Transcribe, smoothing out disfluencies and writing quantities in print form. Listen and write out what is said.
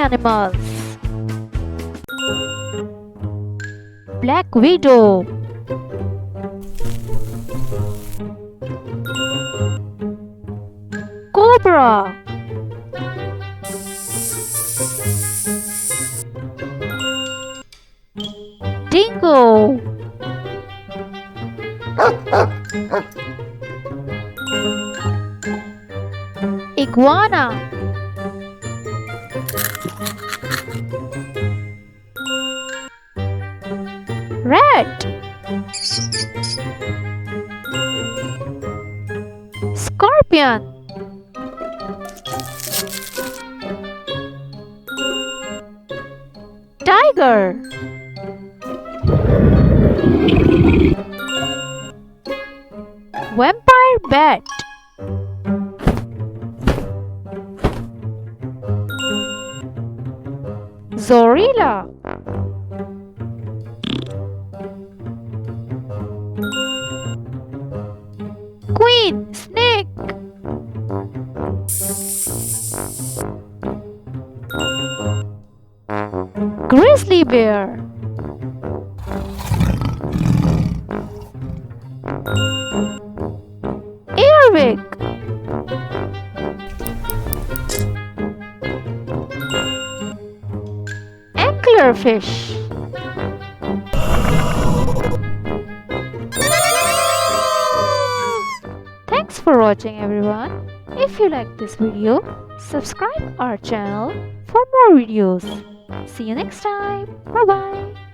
animals. Black widow. Cobra. Dingo. Iguana. Rat. Scorpion. Tiger. Vampire bat. Zorilla. Queensnake. Grizzly bear. Earwig. Anglerfish. Thanks for watching, everyone. If you like this video, subscribe our channel for more videos. See you next time. Bye bye.